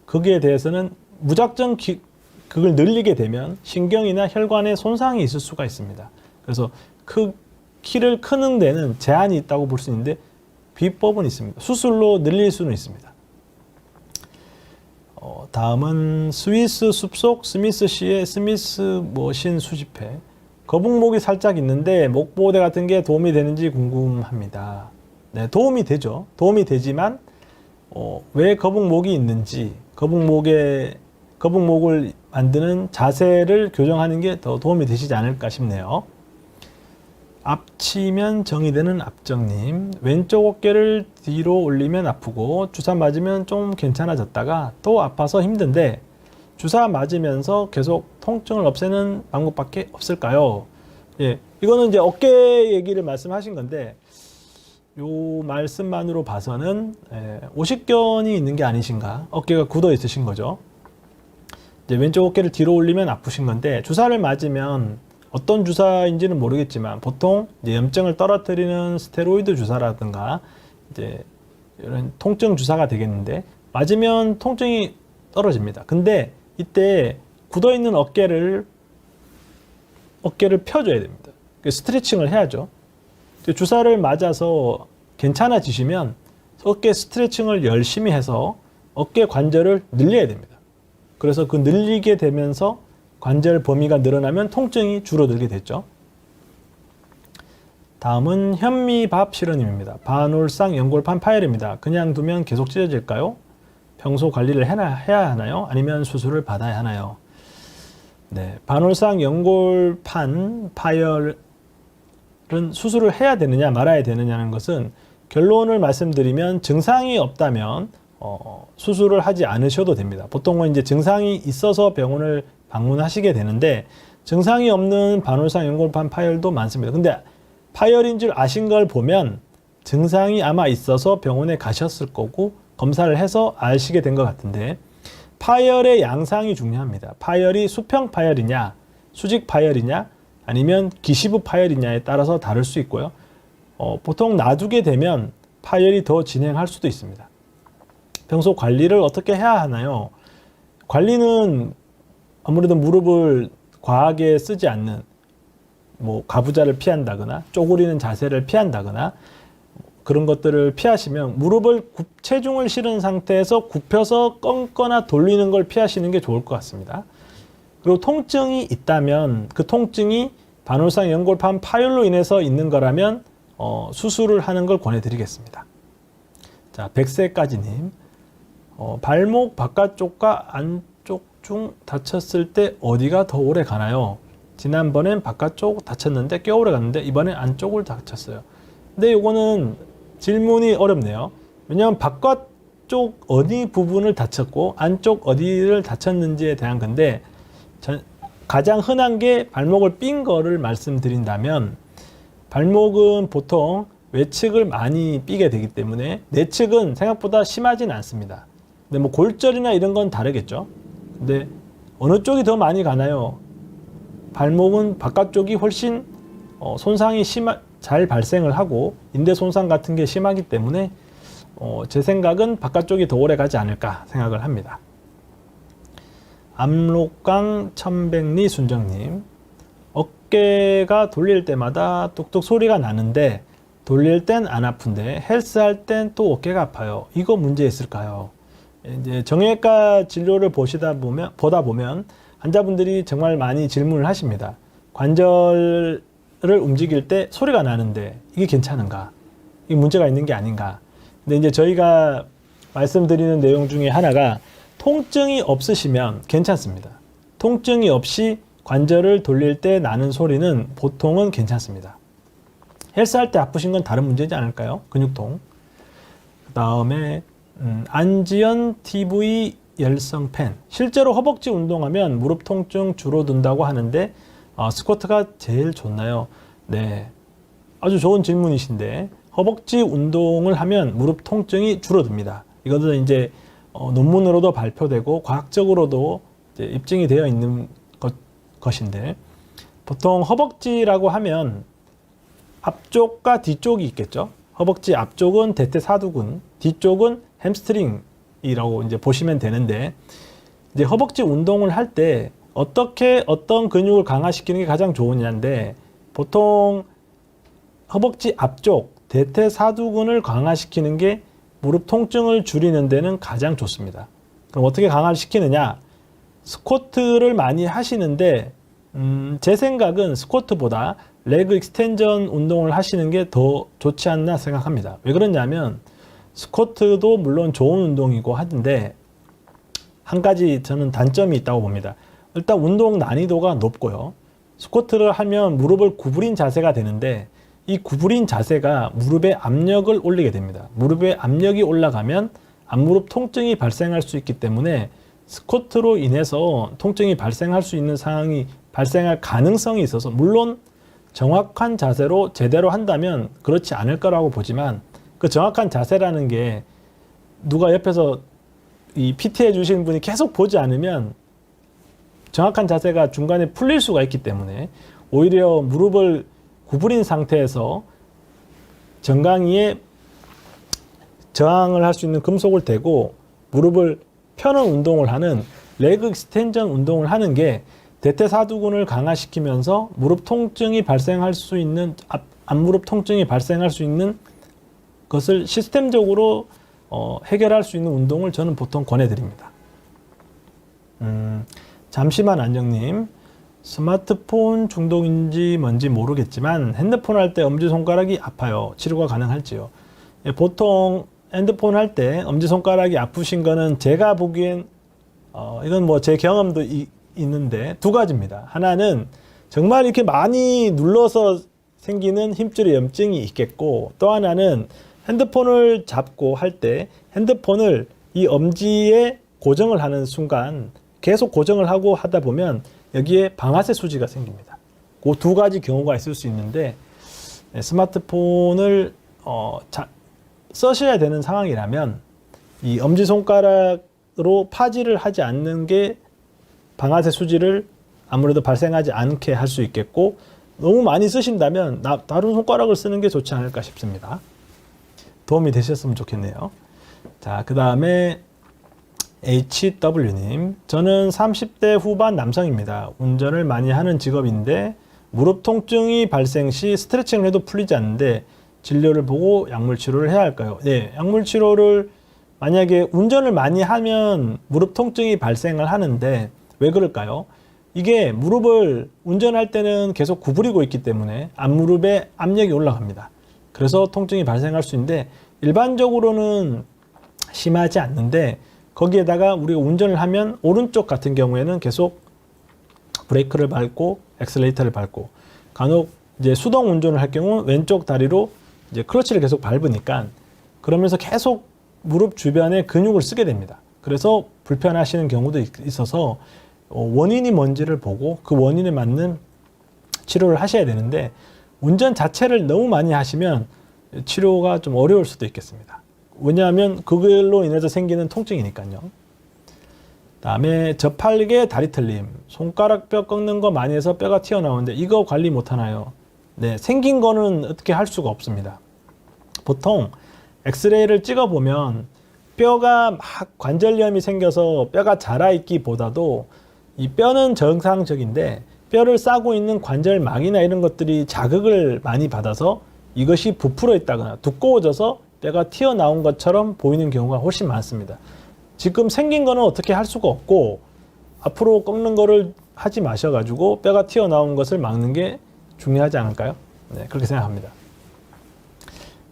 거기에 대해서는 무작정 그걸 늘리게 되면 신경이나 혈관에 손상이 있을 수가 있습니다. 그래서 키를 크는 데는 제한이 있다고 볼 수 있는데 비법은 있습니다. 수술로 늘릴 수는 있습니다. 다음은 스위스 숲속 스미스 씨의 스미스 머신 수집회. 거북목이 살짝 있는데 목보호대 같은 게 도움이 되는지 궁금합니다. 네, 도움이 되죠. 도움이 되지만 왜 거북목이 있는지 거북목을 만드는 자세를 교정하는 게 더 도움이 되시지 않을까 싶네요. 앞치면 정이 되는 앞정님. 왼쪽 어깨를 뒤로 올리면 아프고 주사 맞으면 좀 괜찮아졌다가 또 아파서 힘든데 주사 맞으면서 계속 통증을 없애는 방법밖에 없을까요? 예, 이거는 이제 어깨 얘기를 말씀하신 건데 요 말씀만으로 봐서는 오십견이 있는 게 아니신가? 어깨가 굳어 있으신 거죠. 이제 왼쪽 어깨를 뒤로 올리면 아프신 건데 주사를 맞으면 어떤 주사인지는 모르겠지만 보통 이제 염증을 떨어뜨리는 스테로이드 주사라든가 이제 이런 통증 주사가 되겠는데 맞으면 통증이 떨어집니다. 근데 이때 굳어 있는 어깨를 펴줘야 됩니다. 스트레칭을 해야죠. 주사를 맞아서 괜찮아지시면 어깨 스트레칭을 열심히 해서 어깨 관절을 늘려야 됩니다. 그래서 그 늘리게 되면서 관절 범위가 늘어나면 통증이 줄어들게 됐죠. 다음은 현미밥 실현입니다. 반올상 연골판 파열입니다. 그냥 두면 계속 찢어질까요? 평소 관리를 해야 하나요? 아니면 수술을 받아야 하나요? 네, 반올상 연골판 파열은 수술을 해야 되느냐 말아야 되느냐는 것은 결론을 말씀드리면 증상이 없다면 수술을 하지 않으셔도 됩니다. 보통은 이제 증상이 있어서 병원을 방문하시게 되는데 증상이 없는 반올상 연골판 파열도 많습니다. 근데 파열인 줄 아신 걸 보면 증상이 아마 있어서 병원에 가셨을 거고 검사를 해서 아시게 된 것 같은데 파열의 양상이 중요합니다. 파열이 수평 파열이냐, 수직 파열이냐, 아니면 기시부 파열이냐에 따라서 다를 수 있고요. 보통 놔두게 되면 파열이 더 진행할 수도 있습니다. 평소 관리를 어떻게 해야 하나요? 관리는 아무래도 무릎을 과하게 쓰지 않는 가부좌를 피한다거나 쪼그리는 자세를 피한다거나 그런 것들을 피하시면 무릎을 체중을 실은 상태에서 굽혀서 꺾거나 돌리는 걸 피하시는 게 좋을 것 같습니다. 그리고 통증이 있다면 그 통증이 반올상 연골판 파열로 인해서 있는 거라면 수술을 하는 걸 권해드리겠습니다. 자, 백세까지님, 발목 바깥쪽과 안쪽 중 다쳤을 때 어디가 더 오래 가나요? 지난번엔 바깥쪽 다쳤는데 꽤 오래 갔는데 이번엔 안쪽을 다쳤어요. 근데 이거는 질문이 어렵네요. 왜냐하면 바깥쪽 어디 부분을 다쳤고 안쪽 어디를 다쳤는지에 대한 건데 가장 흔한 게 발목을 삔 거를 말씀드린다면 발목은 보통 외측을 많이 삐게 되기 때문에 내측은 생각보다 심하진 않습니다. 근데 골절이나 이런 건 다르겠죠. 근데 어느 쪽이 더 많이 가나요? 발목은 바깥쪽이 훨씬 손상이 잘 발생을 하고 인대 손상 같은 게 심하기 때문에 제 생각은 바깥쪽이 더 오래 가지 않을까 생각을 합니다. 압록강 천백리 순정님, 어깨가 돌릴 때마다 뚝뚝 소리가 나는데 돌릴 땐 안 아픈데 헬스할 땐 또 어깨가 아파요. 이거 문제 있을까요? 이제 정형외과 진료를 보다 보면 환자분들이 정말 많이 질문을 하십니다. 관절을 움직일 때 소리가 나는데 이게 괜찮은가? 이게 문제가 있는 게 아닌가? 근데 이제 저희가 말씀드리는 내용 중에 하나가 통증이 없으시면 괜찮습니다. 통증이 없이 관절을 돌릴 때 나는 소리는 보통은 괜찮습니다. 헬스할 때 아프신 건 다른 문제지 않을까요? 근육통. 그 다음에 안지연 TV 열성 팬. 실제로 허벅지 운동하면 무릎 통증 줄어든다고 하는데 스쿼트가 제일 좋나요? 네, 아주 좋은 질문이신데 허벅지 운동을 하면 무릎 통증이 줄어듭니다. 이것은 이제 논문으로도 발표되고 과학적으로도 이제 입증이 되어 있는 것인데 보통 허벅지라고 하면 앞쪽과 뒤쪽이 있겠죠. 허벅지 앞쪽은 대퇴사두근, 뒤쪽은 햄스트링이라고 이제 보시면 되는데 이제 허벅지 운동을 할 때 어떤 근육을 강화시키는 게 가장 좋으냐인데 보통 허벅지 앞쪽 대퇴사두근을 강화시키는 게 무릎 통증을 줄이는 데는 가장 좋습니다. 그럼 어떻게 강화를 시키느냐? 스쿼트를 많이 하시는데 제 생각은 스쿼트보다 레그 익스텐전 운동을 하시는 게 더 좋지 않나 생각합니다. 왜 그러냐면 스쿼트도 물론 좋은 운동이고 하는데 한 가지 저는 단점이 있다고 봅니다. 일단 운동 난이도가 높고요. 스쿼트를 하면 무릎을 구부린 자세가 되는데 이 구부린 자세가 무릎에 압력을 올리게 됩니다. 무릎에 압력이 올라가면 앞무릎 통증이 발생할 수 있기 때문에 스쿼트로 인해서 통증이 발생할 수 있는 상황이 발생할 가능성이 있어서 물론 정확한 자세로 제대로 한다면 그렇지 않을 거라고 보지만 그 정확한 자세라는 게 누가 옆에서 이 PT 해주시는 분이 계속 보지 않으면 정확한 자세가 중간에 풀릴 수가 있기 때문에 오히려 무릎을 구부린 상태에서 정강이에 저항을 할 수 있는 금속을 대고 무릎을 펴는 운동을 하는 레그 익스텐전 운동을 하는 게 대퇴사두근을 강화시키면서 무릎 통증이 발생할 수 있는 앞무릎 통증이 발생할 수 있는 것을 시스템적으로 해결할 수 있는 운동을 저는 보통 권해드립니다. 잠시만 안정님, 스마트폰 중독인지 뭔지 모르겠지만 핸드폰 할 때 엄지손가락이 아파요. 치료가 가능할지요? 예, 보통 핸드폰 할 때 엄지손가락이 아프신 거는 제가 보기엔 이건 뭐 제 경험도 있는데 두 가지입니다. 하나는 정말 이렇게 많이 눌러서 생기는 힘줄의 염증이 있겠고, 또 하나는 핸드폰을 잡고 할 때 핸드폰을 이 엄지에 고정을 하는 순간 계속 고정을 하고 하다 보면 여기에 방아쇠 수지가 생깁니다. 그 두 가지 경우가 있을 수 있는데, 스마트폰을 쓰셔야 되는 상황이라면 이 엄지손가락으로 파지를 하지 않는 게 방아쇠 수지를 아무래도 발생하지 않게 할 수 있겠고, 너무 많이 쓰신다면 다른 손가락을 쓰는 게 좋지 않을까 싶습니다. 도움이 되셨으면 좋겠네요. 자, 그 다음에 HW님, 저는 30대 후반 남성입니다. 운전을 많이 하는 직업인데 무릎 통증이 발생 시 스트레칭을 해도 풀리지 않는데 진료를 보고 약물 치료를 해야 할까요? 네, 약물 치료를 만약에 운전을 많이 하면 무릎 통증이 발생을 하는데 왜 그럴까요? 이게 무릎을 운전할 때는 계속 구부리고 있기 때문에 앞무릎에 압력이 올라갑니다. 그래서 통증이 발생할 수 있는데 일반적으로는 심하지 않는데, 거기에다가 우리가 운전을 하면 오른쪽 같은 경우에는 계속 브레이크를 밟고 엑셀레이터를 밟고, 간혹 이제 수동 운전을 할 경우 왼쪽 다리로 이제 클러치를 계속 밟으니까 그러면서 계속 무릎 주변에 근육을 쓰게 됩니다. 그래서 불편하시는 경우도 있어서 원인이 뭔지를 보고 그 원인에 맞는 치료를 하셔야 되는데, 운전 자체를 너무 많이 하시면 치료가 좀 어려울 수도 있겠습니다. 왜냐하면 그걸로 인해서 생기는 통증이니까요. 다음에 저팔계 다리 틀림, 손가락 뼈 꺾는 거 많이 해서 뼈가 튀어나오는데 이거 관리 못 하나요? 네, 생긴 거는 어떻게 할 수가 없습니다. 보통 엑스레이를 찍어 보면 뼈가 막 관절염이 생겨서 뼈가 자라있기보다도 이 뼈는 정상적인데 뼈를 싸고 있는 관절막이나 이런 것들이 자극을 많이 받아서 이것이 부풀어 있다거나 두꺼워져서 뼈가 튀어나온 것처럼 보이는 경우가 훨씬 많습니다. 지금 생긴 거는 어떻게 할 수가 없고 앞으로 꺾는 거를 하지 마셔가지고 뼈가 튀어나온 것을 막는 게 중요하지 않을까요? 네, 그렇게 생각합니다.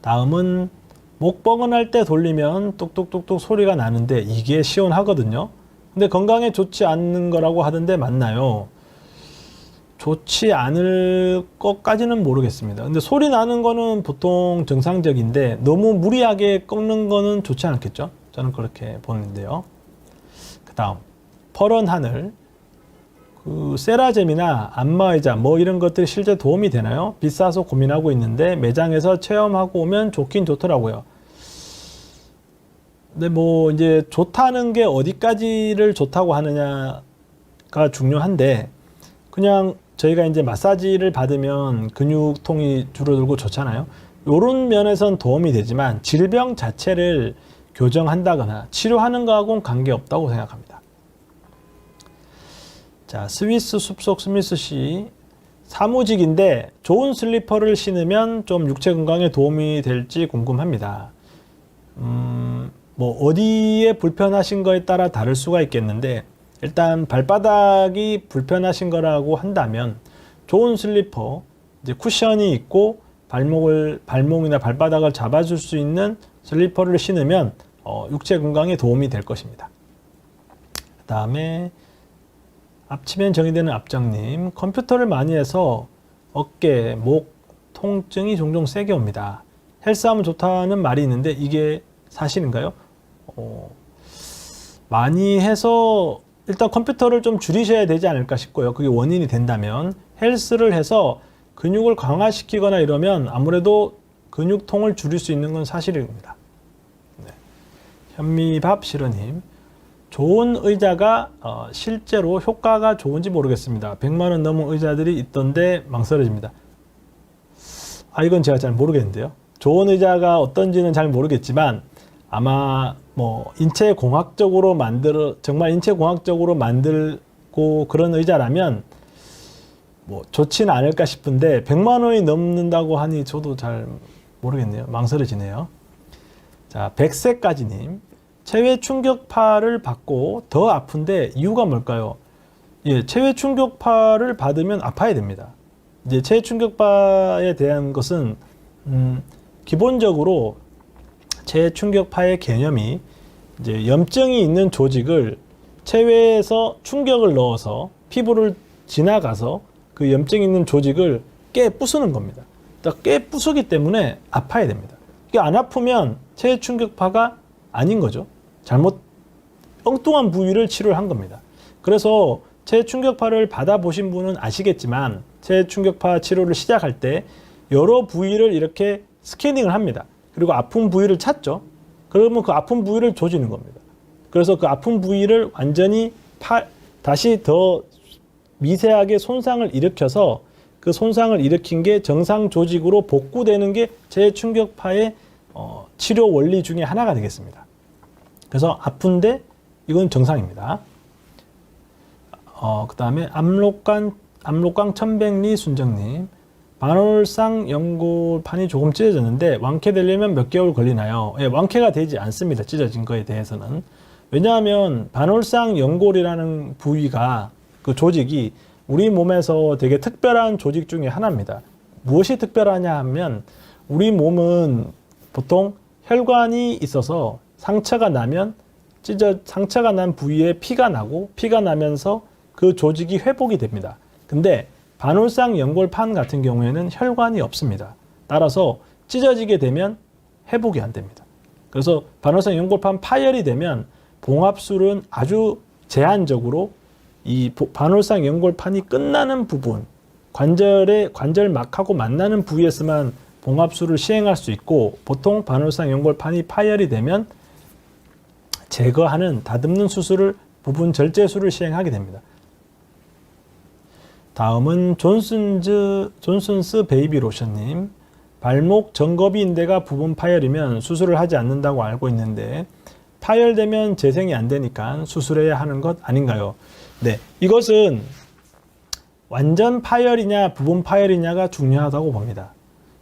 다음은 목 뻐근할 때 돌리면 뚝뚝뚝뚝 소리가 나는데 이게 시원하거든요. 근데 건강에 좋지 않는 거라고 하던데 맞나요? 좋지 않을 것까지는 모르겠습니다. 근데 소리 나는 거는 보통 정상적인데 너무 무리하게 꺾는 거는 좋지 않겠죠? 저는 그렇게 보는데요. 그 다음 퍼런 하늘, 세라젬이나 안마의자 뭐 이런 것들이 실제 도움이 되나요? 비싸서 고민하고 있는데 매장에서 체험하고 오면 좋긴 좋더라고요. 근데 뭐 이제 좋다는 게 어디까지를 좋다고 하느냐가 중요한데, 그냥 저희가 이제 마사지를 받으면 근육통이 줄어들고 좋잖아요. 이런 면에선 도움이 되지만 질병 자체를 교정한다거나 치료하는 거하고는 관계없다고 생각합니다. 자, 스위스 숲속 스미스 씨, 사무직인데 좋은 슬리퍼를 신으면 좀 육체 건강에 도움이 될지 궁금합니다. 뭐 어디에 불편하신 거에 따라 다를 수가 있겠는데, 일단 발바닥이 불편하신 거라고 한다면 좋은 슬리퍼, 이제 쿠션이 있고 발목이나 발바닥을 잡아줄 수 있는 슬리퍼를 신으면 육체 건강에 도움이 될 것입니다. 그 다음에 앞치면 정의되는 앞정님, 컴퓨터를 많이 해서 어깨, 목 통증이 종종 세게 옵니다. 헬스하면 좋다는 말이 있는데 이게 사실인가요? 많이 해서 일단 컴퓨터를 좀 줄이셔야 되지 않을까 싶고요. 그게 원인이 된다면 헬스를 해서 근육을 강화시키거나 이러면 아무래도 근육통을 줄일 수 있는 건 사실입니다. 네. 현미밥 시러님, 좋은 의자가 실제로 효과가 좋은지 모르겠습니다. 100만 원 넘은 의자들이 있던데 망설여집니다. 이건 제가 잘 모르겠는데요. 좋은 의자가 어떤지는 잘 모르겠지만 아마 뭐 인체공학적으로 정말 인체공학적으로 만들고 그런 의자라면 뭐 좋지는 않을까 싶은데 100만 원이 넘는다고 하니 저도 잘 모르겠네요. 망설여지네요. 자, 백세까지님, 체외 충격파를 받고 더 아픈데 이유가 뭘까요? 예, 체외 충격파를 받으면 아파야 됩니다. 이제 체외 충격파에 대한 것은 기본적으로 체외 충격파의 개념이 이제 염증이 있는 조직을 체외에서 충격을 넣어서 피부를 지나가서 그 염증 있는 조직을 깨 부수는 겁니다. 그러니까 깨 부수기 때문에 아파야 됩니다. 이게 안 아프면 체외 충격파가 아닌 거죠. 잘못 엉뚱한 부위를 치료를 한 겁니다. 그래서 체외 충격파를 받아보신 분은 아시겠지만 체외 충격파 치료를 시작할 때 여러 부위를 이렇게 스캐닝을 합니다. 그리고 아픈 부위를 찾죠. 그러면 그 아픈 부위를 조지는 겁니다. 그래서 그 아픈 부위를 완전히 다시 더 미세하게 손상을 일으켜서 그 손상을 일으킨 게 정상 조직으로 복구되는 게 체외 충격파의 치료 원리 중에 하나가 되겠습니다. 그래서 아픈데 이건 정상입니다. 그 다음에 압록강 천백리 순정님, 반월상 연골판이 조금 찢어졌는데 완쾌되려면 몇 개월 걸리나요? 예, 완쾌가 되지 않습니다. 찢어진 거에 대해서는. 왜냐하면 반월상 연골이라는 부위가 그 조직이 우리 몸에서 되게 특별한 조직 중에 하나입니다. 무엇이 특별하냐 하면 우리 몸은 보통 혈관이 있어서 상처가 나면 상처가 난 부위에 피가 나고 피가 나면서 그 조직이 회복이 됩니다. 근데 반월상 연골판 같은 경우에는 혈관이 없습니다. 따라서 찢어지게 되면 회복이 안 됩니다. 그래서 반월상 연골판 파열이 되면 봉합술은 아주 제한적으로 이 반월상 연골판이 끝나는 부분, 관절막하고 만나는 부위에서만 봉합술을 시행할 수 있고, 보통 반월상 연골판이 파열이 되면 제거하는 다듬는 수술을 부분 절제술을 시행하게 됩니다. 다음은 존슨스 베이비 로션님, 발목 정거비 인대가 부분 파열이면 수술을 하지 않는다고 알고 있는데 파열되면 재생이 안 되니까 수술해야 하는 것 아닌가요? 네, 이것은 완전 파열이냐 부분 파열이냐가 중요하다고 봅니다.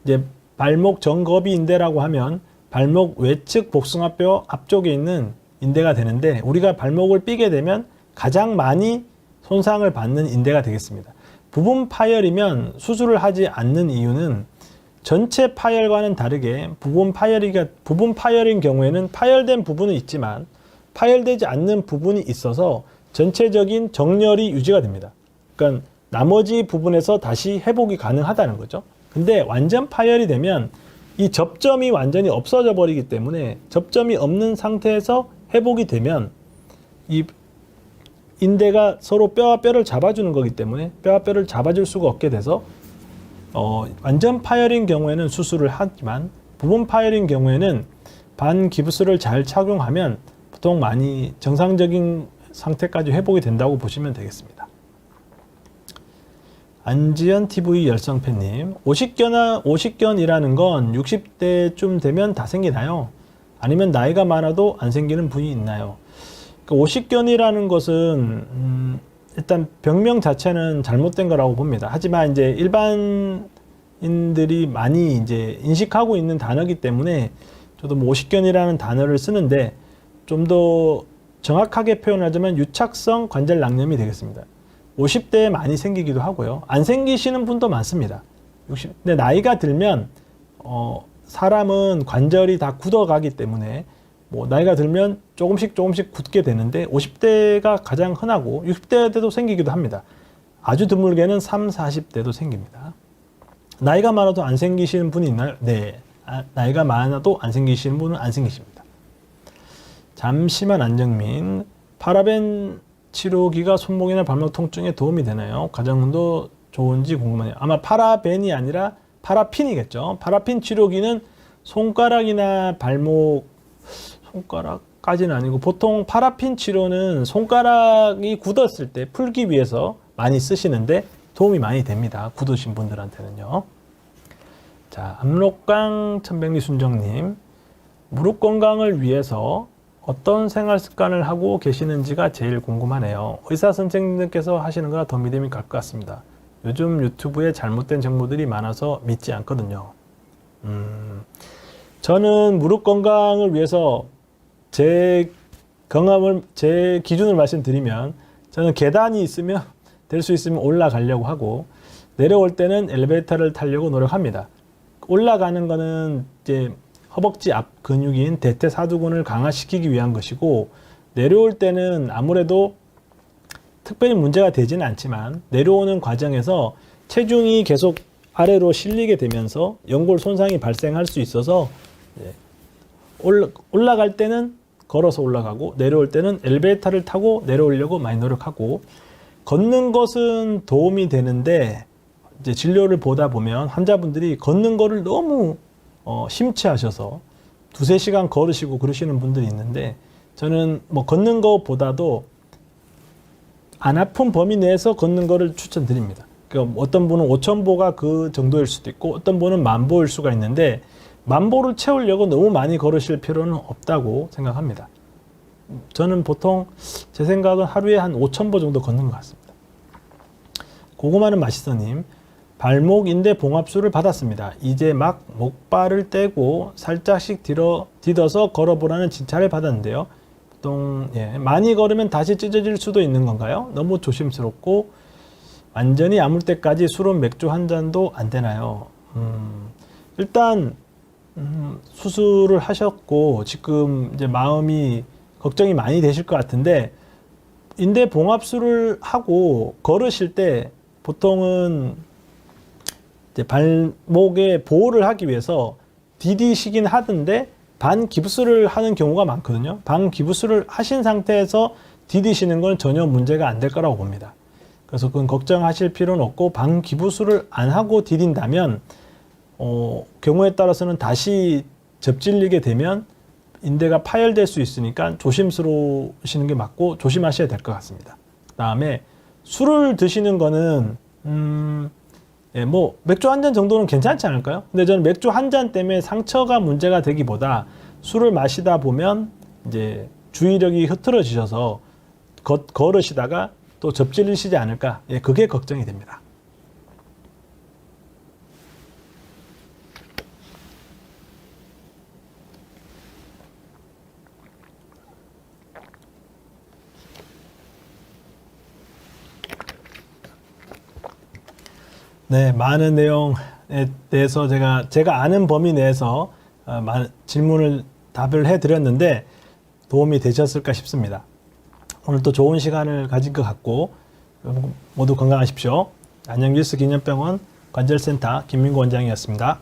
이제 발목 정거비 인대라고 하면 발목 외측 복숭아뼈 앞쪽에 있는 인대가 되는데, 우리가 발목을 삐게 되면 가장 많이 손상을 받는 인대가 되겠습니다. 부분 파열이면 수술을 하지 않는 이유는 전체 파열과는 다르게 부분 파열인 경우에는 파열된 부분은 있지만 파열되지 않는 부분이 있어서 전체적인 정렬이 유지가 됩니다. 그러니까 나머지 부분에서 다시 회복이 가능하다는 거죠. 근데 완전 파열이 되면 이 접점이 완전히 없어져 버리기 때문에 접점이 없는 상태에서 회복이 되면 이 인대가 서로 뼈와 뼈를 잡아주는 거기 때문에 뼈와 뼈를 잡아줄 수가 없게 돼서 완전 파열인 경우에는 수술을 하지만 부분 파열인 경우에는 반기부스를 잘 착용하면 보통 많이 정상적인 상태까지 회복이 된다고 보시면 되겠습니다. 안지연 TV 열성팬님, 오십견이라는 건 60대쯤 되면 다 생기나요? 아니면 나이가 많아도 안 생기는 부위 있나요? 오십견이라는 것은 일단 병명 자체는 잘못된 거라고 봅니다. 하지만 이제 일반인들이 많이 이제 인식하고 있는 단어이기 때문에 저도 뭐 오십견이라는 단어를 쓰는데, 좀 더 정확하게 표현하자면 유착성 관절 낭염이 되겠습니다. 50대에 많이 생기기도 하고요. 안 생기시는 분도 많습니다. 근데 나이가 들면 사람은 관절이 다 굳어가기 때문에 뭐 나이가 들면 조금씩 굳게 되는데 50대가 가장 흔하고 60대 때도 생기기도 합니다. 아주 드물게는 30, 40대도 생깁니다. 나이가 많아도 안 생기시는 분이 있나요? 네. 나이가 많아도 안 생기시는 분은 안 생기십니다. 잠시만 안정민, 파라벤 치료기가 손목이나 발목 통증에 도움이 되나요? 가정도 좋은지 궁금하네요. 아마 파라벤이 아니라 파라핀이겠죠. 파라핀 치료기는 손가락이나 발목, 손가락까지는 아니고 보통 파라핀 치료는 손가락이 굳었을 때 풀기 위해서 많이 쓰시는데 도움이 많이 됩니다. 굳으신 분들한테는요. 자, 압록강 천백리 순정님, 무릎 건강을 위해서 어떤 생활 습관을 하고 계시는지가 제일 궁금하네요. 의사 선생님들께서 하시는 거라 더 믿음이 갈 것 같습니다. 요즘 유튜브에 잘못된 정보들이 많아서 믿지 않거든요. 저는 무릎 건강을 위해서 제 기준을 말씀드리면, 저는 계단이 있으면 될 수 있으면 올라가려고 하고, 내려올 때는 엘리베이터를 타려고 노력합니다. 올라가는 거는 이제 허벅지 앞 근육인 대퇴사두근을 강화시키기 위한 것이고, 내려올 때는 아무래도 특별히 문제가 되지는 않지만 내려오는 과정에서 체중이 계속 아래로 실리게 되면서 연골 손상이 발생할 수 있어서 올라갈 때는 걸어서 올라가고 내려올 때는 엘리베이터를 타고 내려오려고 많이 노력하고, 걷는 것은 도움이 되는데 이제 진료를 보다 보면 환자분들이 걷는 거를 너무 심취하셔서 2-3시간 걸으시고 그러시는 분들이 있는데, 저는 뭐 걷는 것보다도 안 아픈 범위 내에서 걷는 거를 추천드립니다. 그러니까 어떤 분은 5,000보가 그 정도일 수도 있고 어떤 분은 10,000보일 수가 있는데, 10,000보를 채우려고 너무 많이 걸으실 필요는 없다고 생각합니다. 저는 보통 제 생각은 하루에 한 5,000보 정도 걷는 것 같습니다. 고구마는 맛있어님, 발목 인대 봉합술을 받았습니다. 이제 막 목발을 떼고 살짝씩 디뎌서 걸어보라는 진찰을 받았는데요. 보통 많이 걸으면 다시 찢어질 수도 있는 건가요? 너무 조심스럽고 완전히 아물 때까지 술은 맥주 한 잔도 안 되나요? 일단 수술을 하셨고 지금 이제 마음이 걱정이 많이 되실 것 같은데, 인대 봉합술을 하고 걸으실 때 보통은 이제 발목에 보호를 하기 위해서 디디시긴 하던데 반기부스를 하는 경우가 많거든요. 반기부스를 하신 상태에서 디디시는 건 전혀 문제가 안 될 거라고 봅니다. 그래서 그건 걱정하실 필요는 없고, 반기부스를 안 하고 디딘다면 경우에 따라서는 다시 접질리게 되면 인대가 파열될 수 있으니까 조심스러우시는 게 맞고 조심하셔야 될 것 같습니다. 그 다음에 술을 드시는 거는 뭐 맥주 한 잔 정도는 괜찮지 않을까요? 근데 저는 맥주 한 잔 때문에 상처가 문제가 되기보다 술을 마시다 보면 이제 주의력이 흐트러지셔서 걸으시다가 또 접질리시지 않을까, 그게 걱정이 됩니다. 네, 많은 내용에 대해서 제가 아는 범위 내에서 질문을 답을 해드렸는데 도움이 되셨을까 싶습니다. 오늘 또 좋은 시간을 가진 것 같고 모두 건강하십시오. 안녕 뉴스 기념병원 관절센터 김민구 원장이었습니다.